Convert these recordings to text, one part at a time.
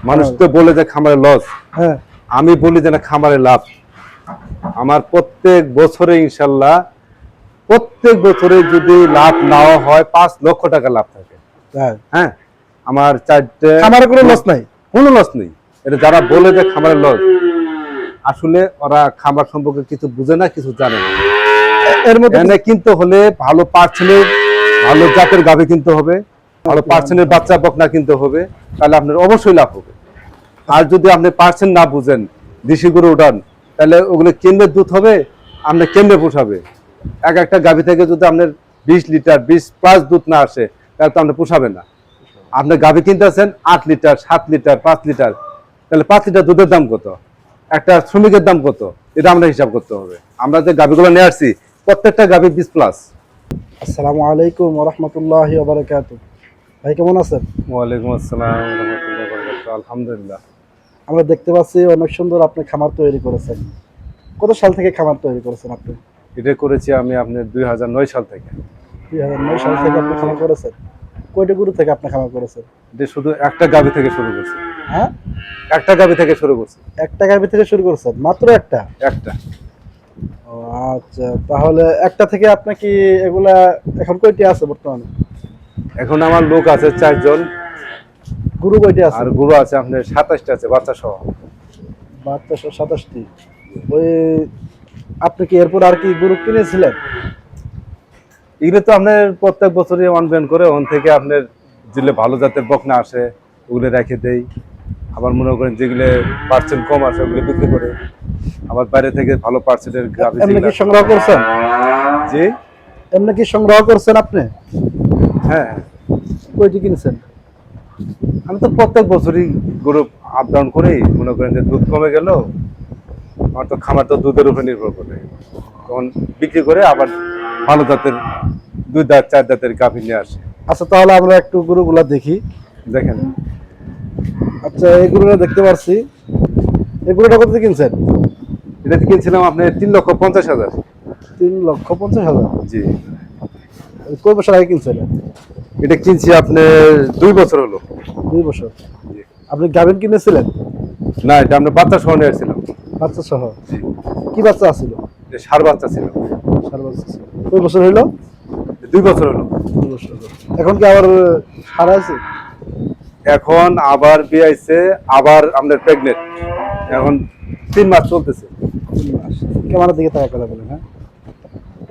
মানুষ তো বলে যে খামারে লস, হ্যাঁ আমি বলি যে না খামারে লাভ। আমার প্রত্যেক বছরে ইনশাল্লাহ প্রত্যেক বছরে যদি লাভ নেওয়া হয় 5 লক্ষ টাকা লাভ থাকে। হ্যাঁ আমার 4টে খামারে কোনো লস নাই, কোনো লস নেই। এটা যারা বলে যে খামারে লস, আসলে ওরা খামার সম্পর্কে কিছু বুঝে না, কিছু জানে না। এর মধ্যে কিনতে হলে ভালো পার্সেন্টের ভালো জাতের গাভী কিনতে হবে, ভালো পার্সেন্টের বাচ্চা বকনা কিনতে হবে, তাহলে আপনার অবশ্যই লাভ হবে। আর যদি আপনি পার্সেন্ট না বুঝেন, দেশি গরু উঠান, তাহলে ওগুলো কেন্দ্রের দুধ হবে, আপনি কেন্দ্রে পোষাবে। একটা গাভী থেকে যদি আপনার 20 লিটার 20+ দুধ না আসে, তাহলে তো আপনি পোষাবেন না। আপনি গাভী কিনতেছেন 8 লিটার 7 লিটার 5 লিটার, তাহলে 5 লিটার দুধের দাম কত, একটা শ্রমিকের দাম কত, এটা আমরা হিসাব করতে হবে। আমরা যে গাভীগুলো নিয়ে আসছি প্রত্যেকটা গাভী 20+। আসসালামু আলাইকুম ওয়া রাহমাতুল্লাহি ওয়া বারাকাতুহু। ভাই কেমন আছেন? ওয়ালাইকুম আসসালাম ওয়া রাহমাতুল্লাহি ওয়া বারাকাতুহু। আলহামদুলিল্লাহ। আমরা দেখতে পাচ্ছি অনেক সুন্দর আপনি খামার তৈরি করেছেন। কত সাল থেকে খামার তৈরি করেছেন আপনি? এটা করেছি আমি আপনার 2009 সাল থেকে। 2009 সাল থেকে আপনি খামার করেছেন। কয়টা গরু থেকে আপনি খামার করেছেন? এটা শুধু একটা গাভী থেকে শুরু করছি। হ্যাঁ একটা গাভী থেকে শুরু করছি। একটা গাভী থেকে শুরু করেছেন? মাত্র একটা? একটা। ও আচ্ছা, তাহলে একটা থেকে আপনি কি এগুলা এখন কয়টি আছে বর্তমানে? এখন আমার লোক আছে 4 জন। গরু কয়টি আছে? আর গরু আছে আপনার 27টা আছে বাচ্চা সহ। বাচ্চা সহ 27টি। ওই আপনি কি এরপর আর কি গরু কিনেছিলেন? এগুলো তো আপনার প্রত্যেক বছরই অনবেন করে, ওখান থেকে আপনার যেগুলো ভালো জাতের বকনা আসে ওগুলো রেখে দেই। আবার মনে করেন যেগুলো পার্সেন্ট কম আসে ওগুলো বিক্রি করে, আবার বাইরে থেকে ভালো পার্সেন্টের গাভী এমনি কি সংগ্রহ করছেন? জি এমনি কি সংগ্রহ করছেন আপনি? হ্যাঁ। কয়টি কিনছেন? আমি তো প্রত্যেক বছরই গরু আপ ডাউন করি। মনে করেন যে দুধ কমে গেল, আমার তো খামার তো দুধের উপর নির্ভর করে, তখন বিক্রি করে আবার ভালো জাতের 2 দাঁত 4 দাঁতের গাভী নিয়ে আসে। আচ্ছা, তাহলে আমরা একটু গরুগুলা দেখি। দেখেন। আচ্ছা, এই গরুটা দেখতে পাচ্ছি। এই গরুটা কত দিয়ে কিনছেন? এটা কিনছিলাম আপনার 3,50,000। 3,50,000? জি। কয় বছর আগে কিনছেন? এটা কিনছি আপনার 2 বছর হলো। 2 বছর। আপনি গাভিন কিনেছিলেন? না, এটা আমরা বাচ্চা সহ নিয়ে আসছিলাম। বাচ্চা সহ? কি বাচ্চা আছিল? ষাঁড় বাচ্চা ছিল। ষাঁড় বাচ্চা ছিল। কয় বছর হইলো? 2 বছর হলো। 2 বছর। এখন কি আবার ষাঁড় আছে? এখন আবার বিয়ে আইছে, আবার আমাদের প্রেগনেন্ট। এখন 3 মাস চলতেছে। 3 মাস। ক্যামেরার দিকে তাকায় কথা বলেন। হ্যাঁ,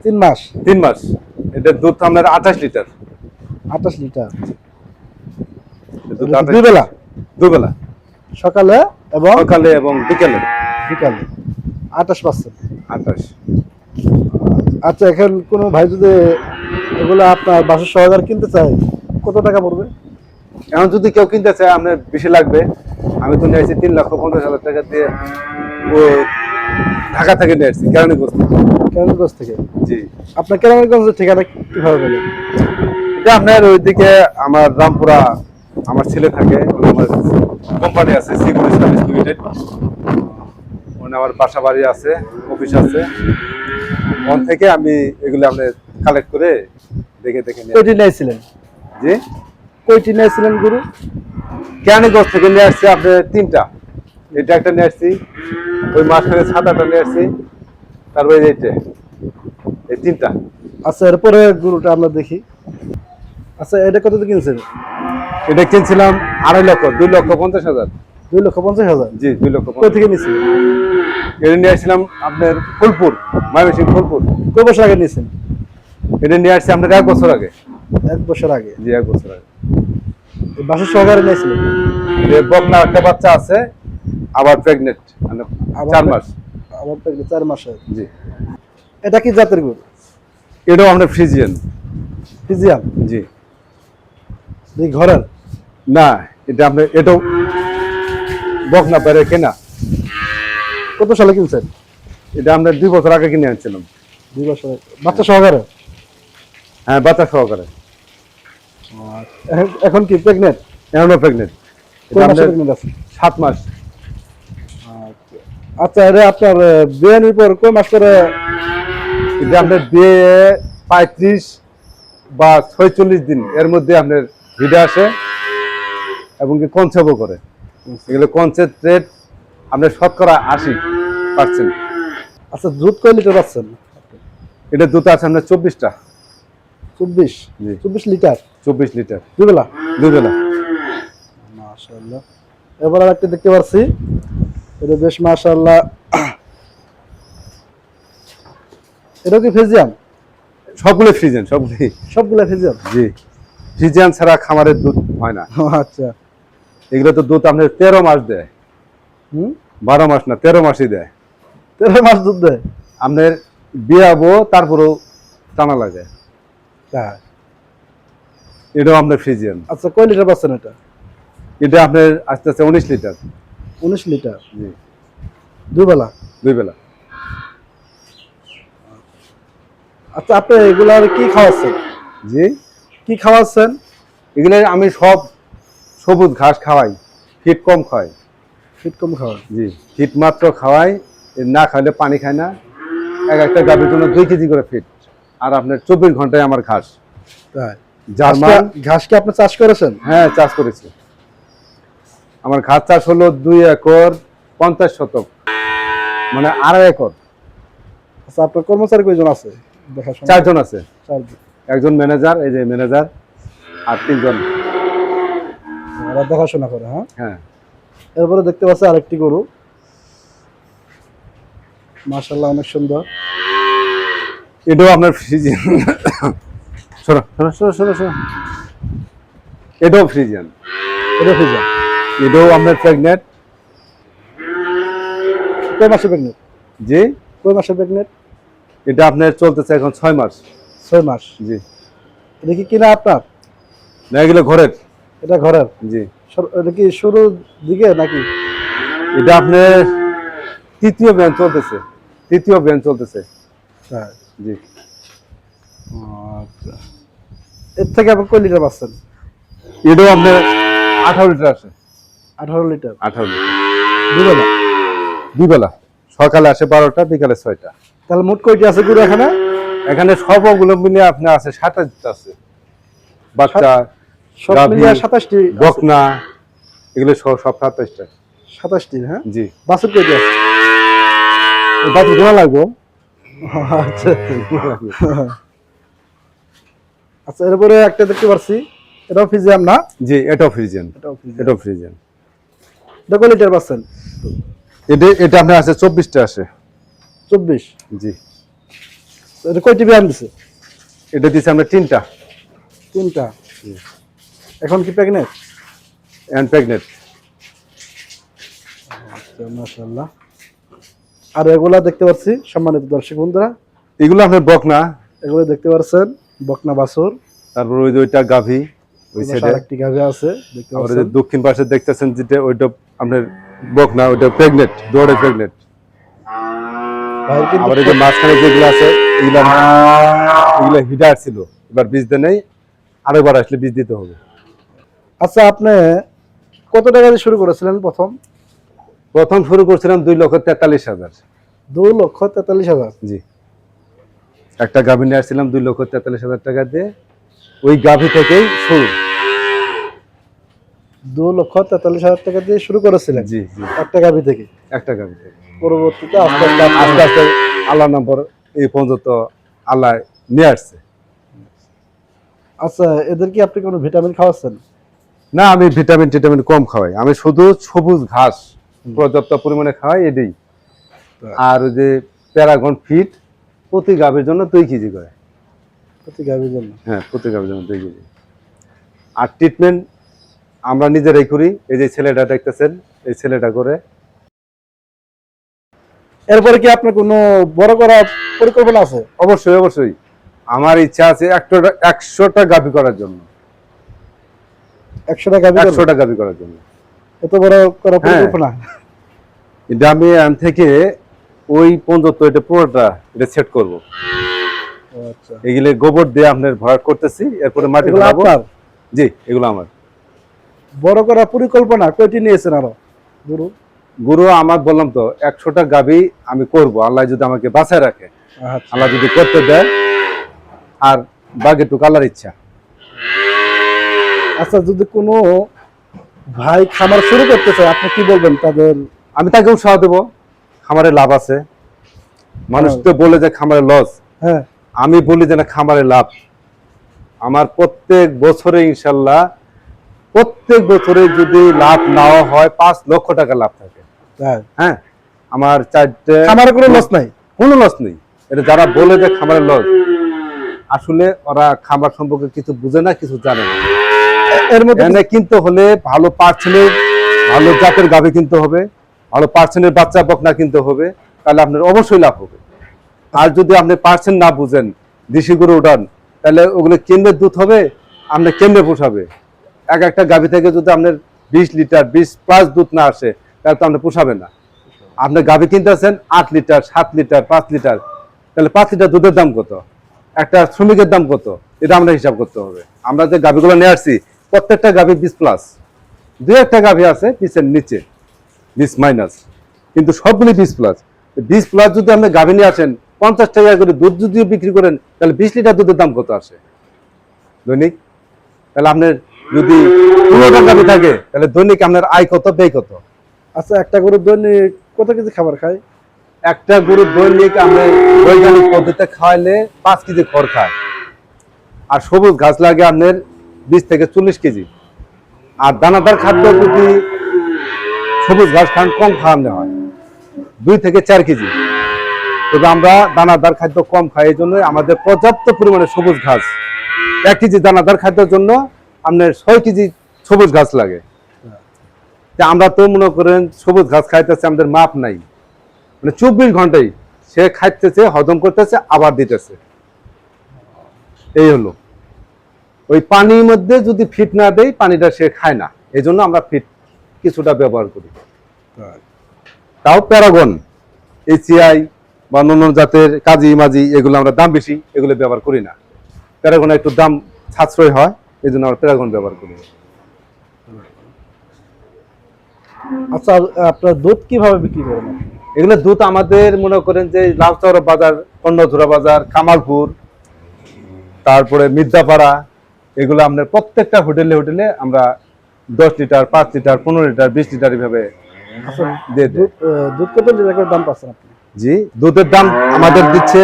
3 মাস। 3 মাস। এটা দুধ আপনার 28 লিটার। 28 লিটার। দুধ দুই বেলা? দুই বেলা, সকালে এবং বিকেলে। বিকালে 28%। 28। আচ্ছা, এখন কোনো ভাই যদি এগুলো আপনার বাসা সহকারে কিনতে চায় কত টাকা পড়বে? এখন যদি কেউ কিনতে চায় আপনার বেশি লাগবে। আমি তো নিয়েছি 3,50,000 টাকা দিয়ে, ও ঢাকা থেকে নিয়ে আসছি, কেরানীগঞ্জ থেকে। কেরানীগঞ্জ থেকে? জি। আপনার কেরানীগঞ্জের ঠিকানা কিভাবে পেলেন? এটা আপনার ওইদিকে আমার রামপুরা আমার ছেলে থাকে, আমার কোম্পানি আছে সিকিউর সার্ভিস লিমিটেড, ওখানে আমার বাসা বাড়ি আছে, অফিস আছে। ওখান থেকে আমি এগুলো আপনি কালেক্ট করে দেখে নিয়ে। কয়টি নিয়েছিলেন? জি। কয়টি নিয়েছিলেন গরু? কেরানীগঞ্জ থেকে নিয়ে আসছি আপনার 3টা। এটা একটা নিয়ে আসছি, ওই মাঝখানে 7-8টা নিয়ে আসছি, তারপরে এইটা, এই 3টা। আচ্ছা, এরপরে গরুটা আমরা দেখি। আচ্ছা, এটা কত দিয়ে কিনছেন? এটা কিনছিলাম 2.5 লক্ষ, 2,50,000। 2,50,000? জি, 2 লক্ষ। কই থেকে নিয়েছেন? এটা নিয়ে আসছিলাম আপনার ফুলপুর, ময়মনসিংহ ফুলপুর। কয় বছর আগে নিয়েছেন? এটা নিয়ে আসছি আপনার 1 বছর আগে। 1 বছর আগে? জি, 1 বছর আগে। বাসা সহকারে নিয়েছিলেন? বকনা একটা বাচ্চা আছে, আবার প্রেগনেন্ট, মানে 4 মাস। আবার 4 মাস। জি। এটা কি জাতের গরু? এটাও আপনার ফ্রিজিয়ান। ফ্রিজিয়ান? জি। এই ঘরের? না, এটা আপনার এটাও বকনা পারে কেনা। কত সালে কিনছেন? এটা আমরা 2 বছর আগে কিনে আনছিলাম। 2 বছর আগে। বাচ্চা সহকারে? হ্যাঁ, বাচ্চা সহকারে। এখন কি প্রেগনেন্ট? এখনো প্রেগনেন্ট। কয় মাসে প্রেগনেন্ট আছে? 7 মাস। আচ্ছা, এটা আপনার বিয়ের পর কয় মাস করে? এটা আপনার বিয়ে 35 বা 46 দিন এর মধ্যে আপনার ভিডা আসে এবং কি কনসেপ্টও করে। এগুলো কনসেন্ট্রেট আপনার শতকরা 80%। আচ্ছা, দুধ কয় লিটার পাচ্ছেন? এটা দুধ আছে আপনার 24টা। 24? জি। 24 লিটার 24 লিটার দুই বেলা? দুই বেলা। মাশাআল্লাহ। এবার আরেকটা দেখতে পাচ্ছি, এটা বেশ মাশাআল্লাহ। এটা কি ফ্রিজিয়ান? সবগুলো ফ্রিজিয়ান, সবগুলা ফ্রিজিয়ান? জি। ফ্রিজিয়ান ছাড়া খামারের দুধ হয় না। আচ্ছা। এগুলো তো দুধ আপনার 13 মাস দেয়। 12 মাস না, 13 মাসই দেয়। 13 মাস দুধ দেয়? আপনার বিয়াবো তারপরেও টানা লাগে। তাই? এটাও আপনার ফ্রিজিয়ান। আচ্ছা, কয় লিটার পাচ্ছেন এটা? এটা আপনার আস্তে আস্তে 19 লিটার। 19 লিটার জি। দুই বেলা? দুই বেলা। আচ্ছা, আপনি এগুলার কি খাওয়াচ্ছেন? জি। কি খাওয়াচ্ছেন? এগুলো আমি সব সবুজ ঘাস খাওয়াই, ফিট কম খাওয়াই। ফিট কম খাওয়ান? জি, ফিট মাত্র খাওয়াই, না খাইলে পানি খায় না। একটা গাভীর জন্য 2 কেজি করে ফিট, আর আপনার 24 ঘন্টায় আমার ঘাস। তাই? জার্মান ঘাস কি আপনি চাষ করেছেন? হ্যাঁ, চাষ করেছি। আমার ঘাস চাষ হলো 2 একর 50 শতক, মানে 2.5 একর। আচ্ছা, আপনার কর্মচারী কয়জন আছে দেখাশোনা? 4 জন আছে। 4 জন। একজন ম্যানেজার, এই যে ম্যানেজার, আর 3 জন ওরা দেখাশোনা করে। হ্যাঁ। হ্যাঁ। এরপরে দেখতে পাচ্ছি আরেকটি গরু, মাশাআল্লাহ অনেক সুন্দর। এটাও আপনার ফ্রিজিয়ান। শোনো শোনো শোনো শোনো শোনো, এটাও ফ্রিজিয়ান। এটা ফ্রিজিয়ান? এটাও আপনার প্রেগনেন্ট। কয় মাসে প্রেগনেন্ট? জি। কয় মাসে প্রেগনেন্ট? এটা আপনার চলতেছে এখন 6 মাস। 6 মাস? জি। এটা কি কিনা আপনার? না, এগুলো ঘরের। এটা ঘরের? জি। এটা কি শুরুর দিকে নাকি? এটা আপনার তৃতীয় ব্যান চলতেছে, তৃতীয় ব্যান চলতেছে। হ্যাঁ। জি। আচ্ছা, এর থেকে আপনি কয় লিটার পাচ্ছেন? এটাও আপনার 18 লিটার আছে। 18 লিটার 18 লিটার দুই বেলা? দুই বেলা, সকালে আসে 12টা, বিকালে 6টা। তাহলে মোট কয়টি আছে গরু এখানে? এখানে সবগুলো মিলে আপনার আছে 27টা আছে বাচ্চা, সব গাভী, মিলিয়ে 27টি বকনা, এগুলো সব 27টা। 27টি? হ্যাঁ। জি। বাছুর কয়টি আছে? বাচ্চা জোড়া লাগবে। আচ্ছা। আচ্ছা, এরপরে একটা দেখতে পাচ্ছি, এটাও ফ্রিজিয়ান না? জি, এটাও ফ্রিজিয়ান। এটাও ফ্রিজিয়ান। এটাও ফ্রিজিয়ান। এটা কয় লিটার পাচ্ছেন? এটা আপনার আছে 24টা আছে। 24? জি। এটা কয়টি বিয়ান দিছে? এটা দিচ্ছে আমরা 3টা। 3টা? এখন কি প্রেগনেন্ট? And pregnant. আচ্ছা, মাশাআল্লাহ। আর এগুলা দেখতে পাচ্ছি সম্মানিত দর্শক বন্ধুরা, এগুলো আপনার বকনা। এগুলো দেখতে পাচ্ছেন বকনা বাছুর। তারপর ওই যে ওইটা গাভী, ওই সাইডে আরেকটি গাভী আছে দেখতে আর পাচ্ছেন। দক্ষিণ পাশে দেখতেছেন যেটা, ওইটা আপনার বকনা, ওইটা প্রেগনেন্ট, দৌড়ে প্রেগনেন্ট। ভাই কিন্তু আবার এই যে মাঝখানে যেগুলো আছে, এগুলো হিটার ছিল, এবার বীজ দেয় নাই, আরেকবার আসলে বীজ দিতে হবে। আচ্ছা, আপনি কত টাকা দিয়ে শুরু করেছিলেন প্রথম? প্রথম শুরু করছিলাম 2,43,000। 2,43,000? জি। একটা গাভী নিয়ে আসছিলাম 2,43,000 টাকা দিয়ে, ওই গাভী থেকেই শুরু। 2,43,000 টাকা দিয়ে শুরু করেছিলেন? জি জি, একটা গাভী থেকে? একটা গাভী থেকে। পরবর্তীতে আস্তে আস্তে আস্তে আল্লাহ নম্বর এই পর্যন্ত আল্লাহ নিয়ে আসছে। আচ্ছা, এদের কি আপনি কোনো ভিটামিন খাওয়াচ্ছেন? না, আমি ভিটামিন টিটামিন কম খাওয়াই, আমি শুধু সবুজ ঘাস পর্যাপ্ত পরিমাণে খাওয়াই, এটাই। আর ওই যে প্যারাগন ফিট প্রতি গাভীর জন্য 2 কেজি করে। প্রতি গাভীর জন্য? হ্যাঁ, প্রতি গাভীর জন্য 2 কেজি। আর ট্রিটমেন্ট আমরা নিজেরাই করি, এই যে ছেলেটা দেখতেছেন, এই ছেলেটা করে। এরপরে কি আপনার কোনো বড় করার পরিকল্পনা আছে? অবশ্যই অবশ্যই, আমার ইচ্ছা আছে 100টা গাভী করার জন্য। 100টা গাভী? 100টা গাভী করার জন্য এত বড় করার পরিকল্পনা? এটা আমি এখান থেকে ওই পর্যন্ত এটা পুরোটা এটা সেট করব। আচ্ছা, এগুলো গোবর দিয়ে আপনার ভরাট করতেছি, এরপরে মাটি এগুলো ফেলাবো। আপনার? জি, এগুলো আমার। বড় করার পরিকল্পনা কয়টি নিয়েছেন আরো গরু? গুরু আমার বললাম তো 100টা গাভী আমি করব, আল্লাহ যদি আমাকে বাঁচায় রাখে, আচ্ছা। আল্লাহ যদি করতে দেয়, আর বাকি টুকু আল্লাহর ইচ্ছা। আচ্ছা, যদি কোনো ভাই খামার শুরু করতে চায়, আপনি কি বলবেন তাদের? আমি তাকে উৎসাহ দেবো, খামারে লাভ আছে। মানুষ তো বলে যে খামারে লস, হ্যাঁ, আমি বলি যে না, খামারে লাভ। আমার প্রত্যেক বছরে ইনশাল্লাহ, প্রত্যেক বছরে যদি লাভ নাও হয় 5 লক্ষ টাকা লাভ থাকে। তাই হ্যাঁ, আমার 4টে খামারে কোনো লস নাই। কোনো লস নেই। এটা যারা বলে যে খামারে লস, আসলে ওরা খামার সম্পর্কে কিছু বুঝে না, কিছু জানে না। এর মধ্যে এনে কিনতে হলে ভালো পার্সেন্টের, ভালো জাতের গাভী কিনতে হবে, ভালো পার্সেন্টের বাচ্চা বকনা কিনতে হবে, তাহলে আপনার অবশ্যই লাভ হবে। আর যদি আপনি পার্সেন্ট না বুঝেন, দেশি গরু উঠান, তাহলে ওগুলো কেমনে দুধ হবে, আপনি কেমনে পোষাবে? একটা গাভী থেকে যদি আপনার 20 লিটার 20+ দুধ না আসে, তাহলে তো আপনি পোষাবে না। আপনি গাভী কিনতেছেন 8 লিটার 7 লিটার 5 লিটার, তাহলে 5 লিটার দুধের দাম কত? একটা শ্রমিকের দাম কত? এটা আমরা হিসাব করতে হবে। আমরা যে গাভীগুলো নিয়ে আসছি, প্রত্যেকটা গাভী 20+, 2-1টা গাভী আছে পিছের নিচে 20-, কিন্তু সবগুলি 20+। যদি আপনি গাভী নিয়ে আসেন 50 টাকা করে দুধ যদি বিক্রি করেন, তাহলে 20 লিটার দুধের দাম কত আসে দৈনিক? তাহলে আপনার যদি 15টা গাভী থাকে, তাহলে দৈনিক আপনার আয় কত, ব্যয় কত? আচ্ছা, একটা গরু দৈনিক কত কেজি খাবার খায়? একটা গরু দৈনিক আপনি বৈজ্ঞানিক পদ্ধতিতে খাওয়াইলে 5 কেজি খড় খায়, আর সবুজ ঘাস লাগে আপনার 20 থেকে 40 কেজি। আর দানাদার খাদ্য যদি সবুজ ঘাস খান, কম খাওয়ানো হয় 2 থেকে 4 কেজি। তবে আমরা দানাদার খাদ্য কম খাই, এই জন্য আমাদের পর্যাপ্ত পরিমাণে সবুজ ঘাস, 1 কেজি দানাদার খাদ্যের জন্য আপনার 6 কেজি সবুজ ঘাস লাগে। তা আমরা তো মনে করেন সবুজ ঘাস খাইতেছে, আমাদের মাপ নাই, মানে 24 ঘন্টায় সে খাইতেছে, হজম করতেছে, আবার দিতেছে। এই হলো, ওই পানির মধ্যে যদি ফিট না দেয়, পানিটা সে খায় না, এই জন্য আমরা ফিট কিছুটা ব্যবহার করি। তাও প্যারাগন, এসিআই বা অন্য জাতের কাজী মাজি, এগুলো আমরা দাম বেশি, এগুলো ব্যবহার করি না। প্যারাগন একটু দাম সাশ্রয় হয়, এই জন্য আমরা প্যারাগন ব্যবহার করি। আচ্ছা, আপনার দুধ কিভাবে বিক্রি করেন আপনি? এগুলো দুধ আমাদের মনে করেন যে লাউচর বাজার, কন্যধুরা বাজার, কামালপুর, তারপরে মির্জাপাড়া, এগুলো আপনার প্রত্যেকটা হোটেলে হোটেলে আমরা 10 লিটার 5 লিটার 15 লিটার 20 লিটার এইভাবে আচ্ছা, দিয়ে দিই। দুধ কত টাকা দাম পাচ্ছেন আপনি? জি, দুধের দাম আমাদের দিচ্ছে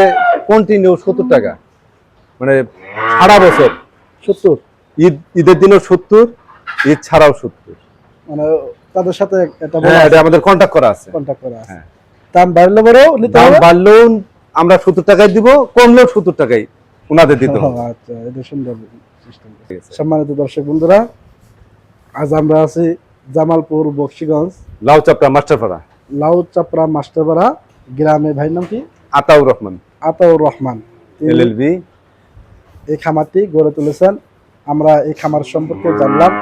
কন্টিনিউ 70 টাকা, মানে সারা বছর। 70? ঈদের দিনও 70, ঈদ ছাড়াও 70। মানে তাদের সাথে এটা হ্যাঁ, এটা আমাদের কন্ট্যাক্ট করা আছে। কন্টাক্ট করা আছে। হ্যাঁ, দাম বাড়লে বড়ও নিতে দাম হবে? বাড়লেও আমরা 70 টাকায় দিব, কমলেও 70 টাকায় ওনাদের দিতে হবে। আচ্ছা, এটা সুন্দর সিস্টেম। ঠিক আছে। সম্মানিত দর্শক বন্ধুরা, আজ আমরা আছি জামালপুর বক্সিগঞ্জ লাউচাপড়া মাস্টারপাড়া, লাউচাপড়া মাস্টারপাড়া গ্রামে। ভাইয়ের নাম কি? আতাউর রহমান আতাউর রহমান। তিনি LLB। এই খামারটি গড়ে তুলেছেন। আমরা এই খামার সম্পর্কে জানলাম,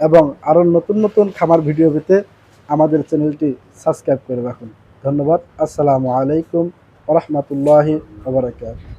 এবং আরো নতুন নতুন খামার ভিডিও পেতে আমাদের চ্যানেলটি সাবস্ক্রাইব করে রাখুন। ধন্যবাদ। আসসালামু আলাইকুম ওয়া রাহমাতুল্লাহি ওয়া বারাকাতুহু।